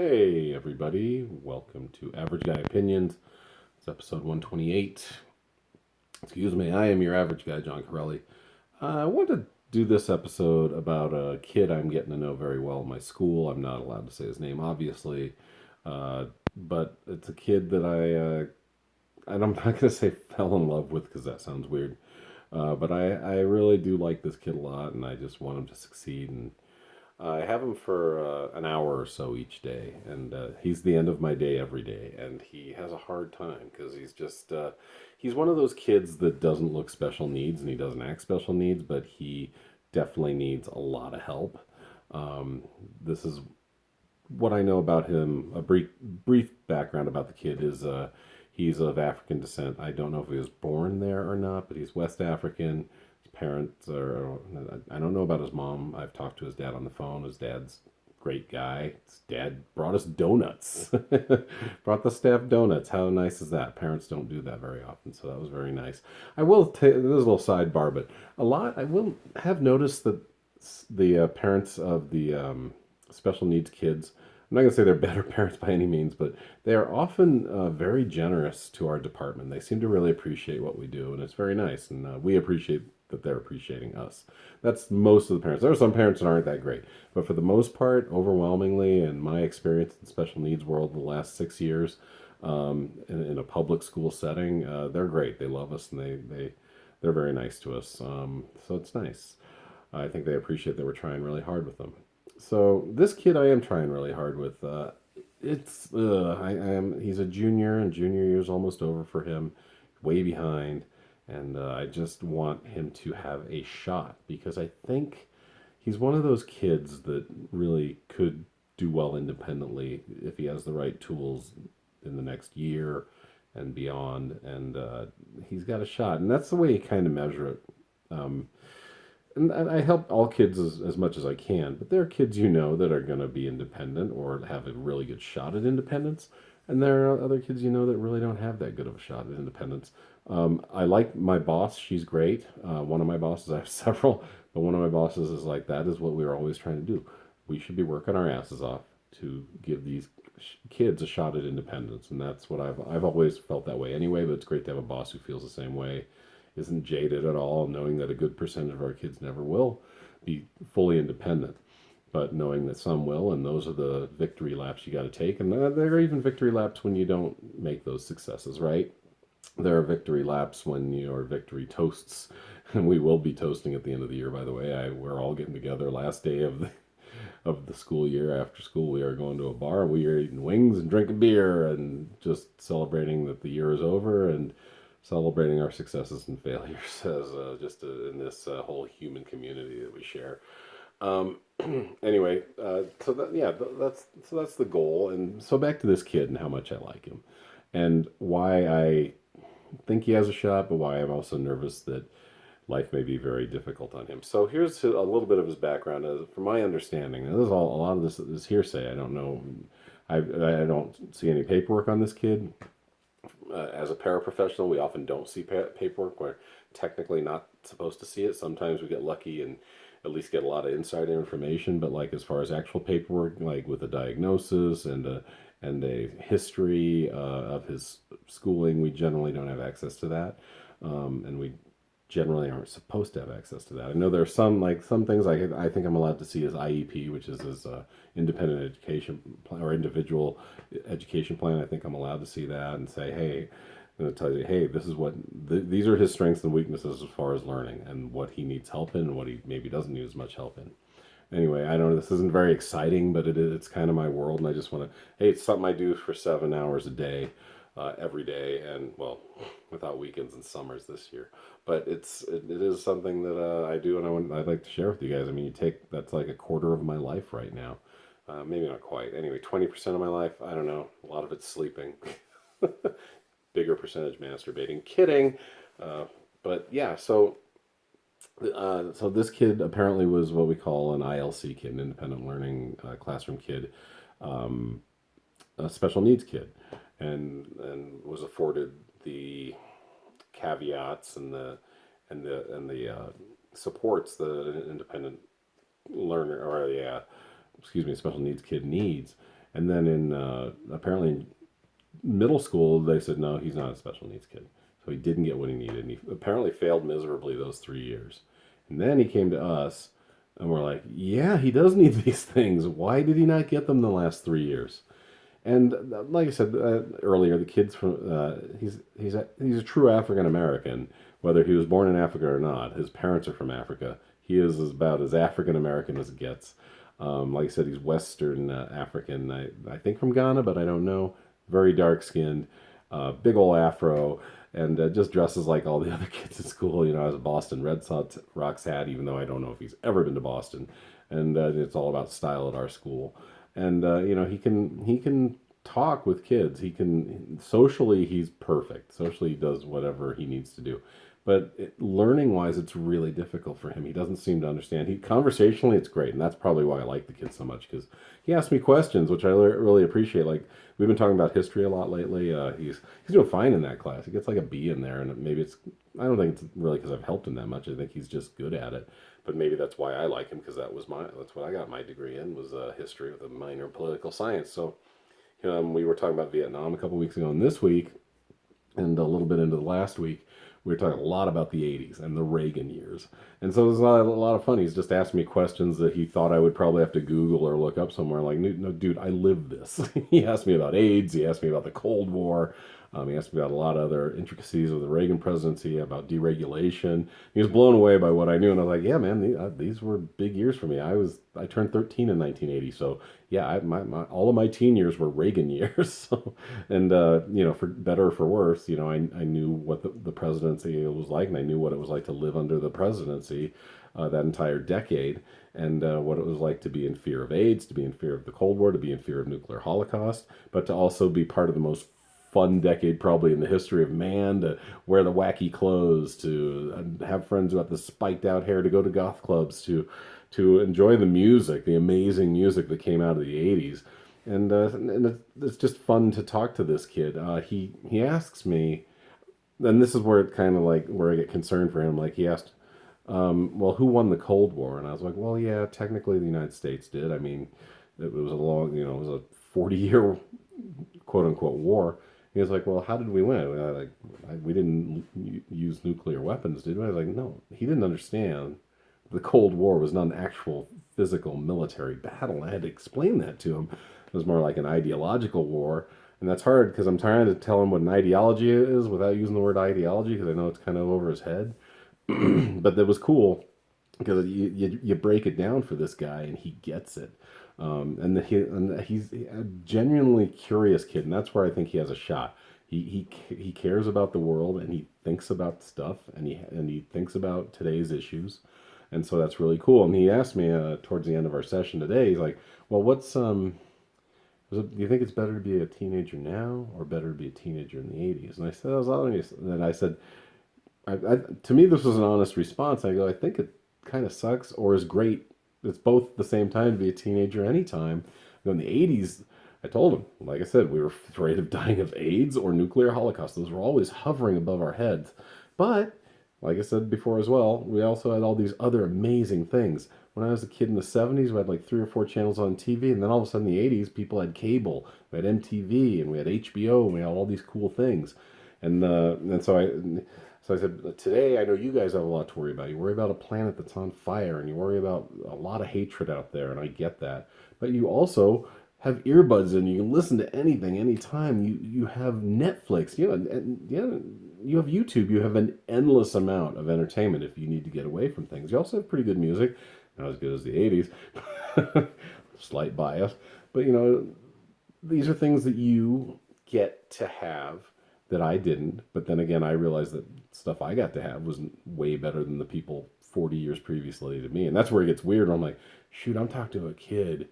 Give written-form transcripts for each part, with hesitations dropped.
Hey, everybody. Welcome to Average Guy Opinions. It's episode 128. Excuse me, I am your average guy, John Corelli. I want to do this episode about a kid I'm getting to know very well in my school. I'm not allowed to say his name, obviously, uh, but it's a kid that and I'm not going to say fell in love with because that sounds weird, but I really do like this kid a lot, and I just want him to succeed. And I have him for an hour or so each day, and he's the end of my day every day. And he has a hard time because he's one of those kids that doesn't look special needs and he doesn't act special needs, but he definitely needs a lot of help. This is what I know about him. A brief background about the kid is he's of African descent. I don't know if he was born there or not, but he's West African. His parents are, I don't know about his mom. I've talked to his dad on the phone. His dad's a great guy. His dad brought us donuts, brought the staff donuts. How nice is that? Parents don't do that very often, so that was very nice. I will this is a little sidebar, but I will have noticed that the parents of the special needs kids, I'm not going to say they're better parents by any means, but they are often very generous to our department. They seem to really appreciate what we do, and it's very nice. And we appreciate that they're appreciating us. That's most of the parents. There are some parents that aren't that great, but for the most part, overwhelmingly, in my experience in the special needs world the last 6 years, in a public school setting, they're great. They love us, and they're very nice to us. So it's nice. I think they appreciate that we're trying really hard with them. So this kid, I am trying really hard with. I am. He's a junior, and junior year's almost over for him, way behind, and I just want him to have a shot because I think he's one of those kids that really could do well independently if he has the right tools in the next year and beyond, and he's got a shot, and that's the way you kind of measure it. Um, and I help all kids as much as I can, but there are kids that are going to be independent or have a really good shot at independence, and there are other kids that really don't have that good of a shot at independence. I like my boss; she's great. One of my bosses, I have several, but one of my bosses is like that. Is what we are always trying to do. We should be working our asses off to give these kids a shot at independence, and that's what I've always felt that way anyway. But it's great to have a boss who feels the same way, isn't jaded at all, knowing that a good percentage of our kids never will be fully independent, but knowing that some will, and those are the victory laps you got to take. And there are even victory laps when you don't make those successes, right? There are victory laps when your victory toasts, and we will be toasting at the end of the year. By the way, we're all getting together last day of the school year. After school, we are going to a bar. We are eating wings and drinking beer and just celebrating that the year is over and celebrating our successes and failures as in this whole human community that we share. Um, anyway, that's the goal. And so back to this kid and how much I like him, and why I think he has a shot, but why I'm also nervous that life may be very difficult on him. So here's a little bit of his background. From my understanding, now this is all a lot of this is hearsay. I don't know. I don't see any paperwork on this kid. As a paraprofessional, we often don't see paperwork. We're technically not supposed to see it. Sometimes we get lucky and at least get a lot of insider information. But like as far as actual paperwork, like with a diagnosis and a history of his schooling, we generally don't have access to that, and we generally aren't supposed to have access to that. I know there are some things I think I'm allowed to see as IEP, which is his independent education plan or individual education plan. I think I'm allowed to see that and say, hey, and it tells you, hey, this is these are his strengths and weaknesses as far as learning and what he needs help in and what he maybe doesn't need as much help in. Anyway, I know this isn't very exciting, but it's kind of my world, and I just want to. Hey, it's something I do for 7 hours a day, every day, and well, without weekends and summers this year. But it is something that I do, and I'd like to share with you guys. I mean, that's like a quarter of my life right now. Maybe not quite. Anyway, 20% of my life. I don't know. A lot of it's sleeping. Bigger percentage masturbating. Kidding. But yeah, so this kid apparently was what we call an ILC kid, an independent learning classroom kid, um, a special needs kid, and was afforded the caveats and the supports that an independent learner or excuse me, special needs kid needs. And then in apparently in middle school, they said, no, he's not a special needs kid. So he didn't get what he needed. And he apparently failed miserably those 3 years. And then he came to us, and we're like, yeah, he does need these things. Why did he not get them the last 3 years? And like I said earlier, the kid's from he's a true African American, whether he was born in Africa or not. His parents are from Africa. He is about as African American as it gets. Like I said, he's Western African. I think from Ghana, but I don't know. Very dark skinned, big old afro, and just dresses like all the other kids at school. You know, has a Boston Red Sox hat, even though I don't know if he's ever been to Boston. And it's all about style at our school. And you know, he can talk with kids. He can socially, he's perfect. Socially, he does whatever he needs to do. But learning wise, it's really difficult for him. He doesn't seem to understand. He conversationally, it's great, and that's probably why I like the kid so much because he asks me questions, which I really appreciate. Like we've been talking about history a lot lately. He's doing fine in that class. He gets like a B in there, and maybe it's I don't think it's really because I've helped him that much. I think he's just good at it. But maybe that's why I like him because that's what I got my degree in was history with a minor in political science. So we were talking about Vietnam a couple weeks ago, and this week and a little bit into the last week, we were talking a lot about the 80s and the Reagan years. And so it was a lot of fun. He's just asked me questions that he thought I would probably have to Google or look up somewhere. Like, no, dude, I lived this. He asked me about AIDS. He asked me about the Cold War. He asked me about a lot of other intricacies of the Reagan presidency, about deregulation. He was blown away by what I knew, and I was like, "Yeah, man, these were big years for me. I turned 13 in 1980, so yeah, all of my teen years were Reagan years. So, and for better or for worse, I knew what the presidency was like, and I knew what it was like to live under the presidency that entire decade, and what it was like to be in fear of AIDS, to be in fear of the Cold War, to be in fear of nuclear holocaust, but to also be part of the most fun decade probably in the history of man, to wear the wacky clothes, to have friends who have the spiked out hair, to go to goth clubs, to enjoy the music, the amazing music that came out of the 80s. And it's just fun to talk to this kid. He asks me, and this is where it kind of like where I get concerned for him. Like he asked, well, who won the Cold War? And I was like, well, yeah, technically the United States did. I mean, it was a long, it was a 40-year quote unquote war. He was like, well, how did we win? We didn't use nuclear weapons, did we? I was like, no. He didn't understand the Cold War was not an actual physical military battle. I had to explain that to him. It was more like an ideological war. And that's hard because I'm trying to tell him what an ideology is without using the word ideology because I know it's kind of over his head. But that was cool because you break it down for this guy and he gets it. And he's a genuinely curious kid, and that's where I think he has a shot. He cares about the world, and he thinks about stuff, and he thinks about today's issues, and so that's really cool. And he asked me towards the end of our session today, he's like, "Well, do you think it's better to be a teenager now or better to be a teenager in the '80s?" And I said, and I said, to me, this was an honest response. I go, I think it kind of sucks or is great. It's both at the same time to be a teenager anytime. In the 80s, I told him, like I said, we were afraid of dying of AIDS or nuclear holocaust. Those were always hovering above our heads. But, like I said before as well, we also had all these other amazing things. When I was a kid in the 70s, we had like 3 or 4 channels on TV, and then all of a sudden in the 80s, people had cable. We had MTV, and we had HBO, and we had all these cool things. And so I said, today I know you guys have a lot to worry about. You worry about a planet that's on fire, and you worry about a lot of hatred out there, and I get that. But you also have earbuds in. You can listen to anything, anytime. You have Netflix. You have YouTube. You have an endless amount of entertainment if you need to get away from things. You also have pretty good music, not as good as the '80s. Slight bias, but these are things that you get to have that I didn't. But then again, I realized that stuff I got to have was way better than the people 40 years previously to me. And that's where it gets weird. I'm like, shoot, I'm talking to a kid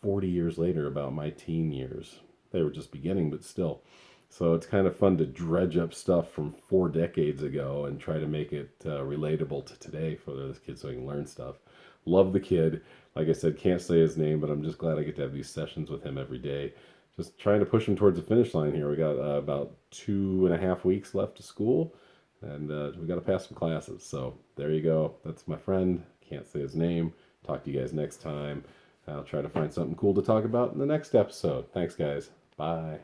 40 years later about my teen years. They were just beginning, but still. So it's kind of fun to dredge up stuff from 4 decades ago and try to make it relatable to today for this kid so he can learn stuff. Love the kid. Like I said, can't say his name, but I'm just glad I get to have these sessions with him every day. Just trying to push him towards the finish line here. We got about 2.5 weeks left to school, and we got to pass some classes. So there you go. That's my friend. Can't say his name. Talk to you guys next time. I'll try to find something cool to talk about in the next episode. Thanks, guys. Bye.